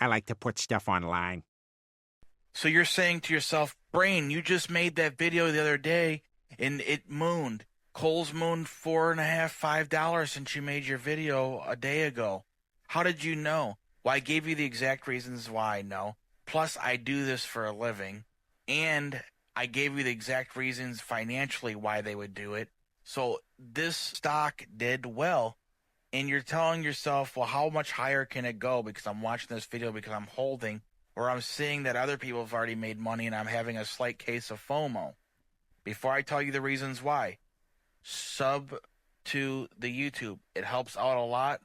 I like to put stuff online. So you're saying to yourself, Brain, you just made that video the other day and it mooned. Cole's mooned $4.50, $5 since you made your video a day ago. How did you know? Well, I gave you the exact reasons why I know. Plus, I do this for a living. And I gave you the exact reasons financially why they would do it. So this stock did well. And you're telling yourself, well, how much higher can it go? Because I'm watching this video because I'm holding, or I'm seeing that other people have already made money and I'm having a slight case of FOMO. Before I tell you the reasons why, sub to the YouTube. It helps out a lot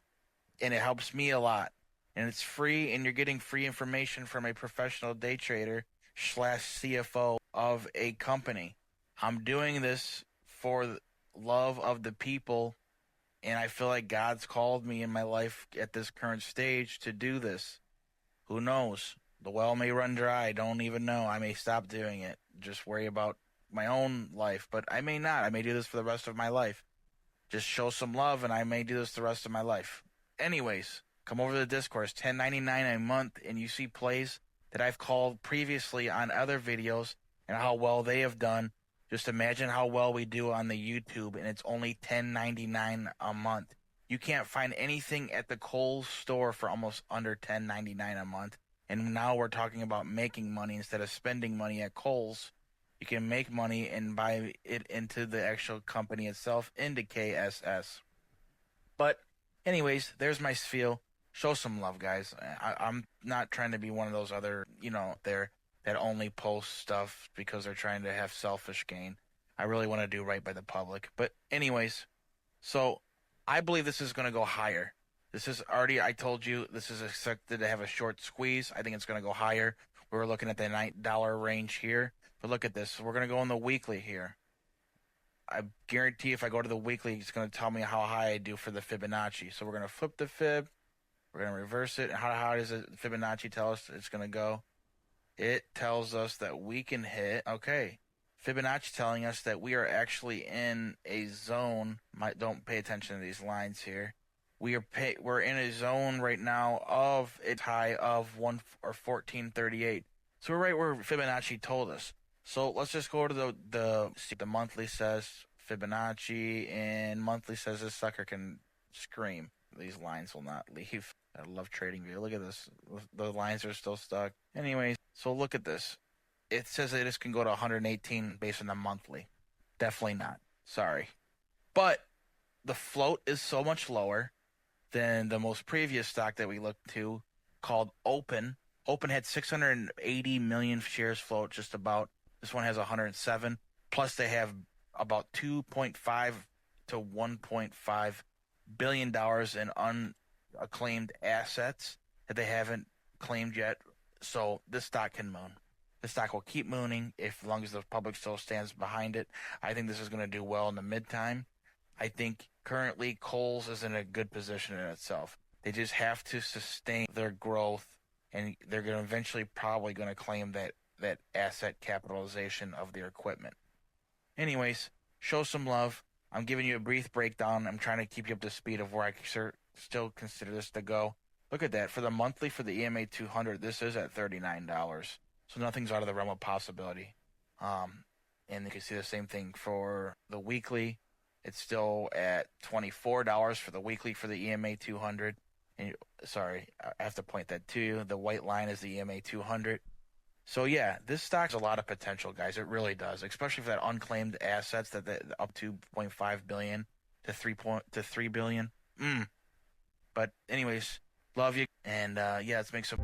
and it helps me a lot. And it's free and you're getting free information from a professional day trader / CFO of a company. I'm doing this for the love of the people, and I feel like God's called me in my life at this current stage to do this. Who knows? The well may run dry. Don't even know. I may stop doing it. Just worry about my own life. But I may not. I may do this for the rest of my life. Just show some love, and I may do this the rest of my life. Anyways, come over to the Discourse. $10.99 a month, and you see plays that I've called previously on other videos and how well they have done. Just imagine how well we do on the YouTube, and it's only $10.99 a month. You can't find anything at the Kohl's store for almost under $10.99 a month. And now we're talking about making money instead of spending money at Kohl's. You can make money and buy it into the actual company itself, into KSS. But anyways, there's my spiel. Show some love, guys. I'm not trying to be one of those other, there that only post stuff because they're trying to have selfish gain. I really want to do right by the public. But anyways, so I believe this is going to go higher. This is already, I told you, this is expected to have a short squeeze. I think it's going to go higher. We're looking at the $9 range here. But look at this. We're going to go in the weekly here. I guarantee if I go to the weekly, it's going to tell me how high I do for the Fibonacci. So we're going to flip the fib. We're going to reverse it. And how does the Fibonacci tell us it's going to go? It tells us that we can hit, okay, Fibonacci telling us that we are actually in a zone. Don't pay attention to these lines here. We're in a zone right now of a high of 1438. So we're right where Fibonacci told us. So let's just go to the monthly says Fibonacci, and monthly says this sucker can scream. These lines will not leave. I love trading view. Look at this. The lines are still stuck. Anyways, so look at this. It says that this can go to 118 based on the monthly. Definitely not. Sorry. But the float is so much lower than the most previous stock that we looked to called Open. Open had 680 million shares float, just about. This one has 107. Plus they have about 2.5 to 1.5 billion dollars in unacclaimed assets that they haven't claimed yet. So this stock can moon. This stock will keep mooning as long as the public still stands behind it. I think this is going to do well in the mid-time. I think currently Kohl's is in a good position in itself. They just have to sustain their growth, and they're going to eventually probably going to claim that asset capitalization of their equipment. Anyways, show some love. I'm giving you a brief breakdown. I'm trying to keep you up to speed of where I still consider this to go. Look at that. For the monthly, for the EMA 200, this is at $39. So nothing's out of the realm of possibility. And you can see the same thing for the weekly. It's still at $24 for the weekly for the EMA 200. And sorry, I have to point that to you. The white line is the EMA 200. So yeah, this stock has a lot of potential, guys. It really does, especially for that unclaimed assets that up to 2.5 billion to 3 billion. But anyways, love you, and yeah, let's make some.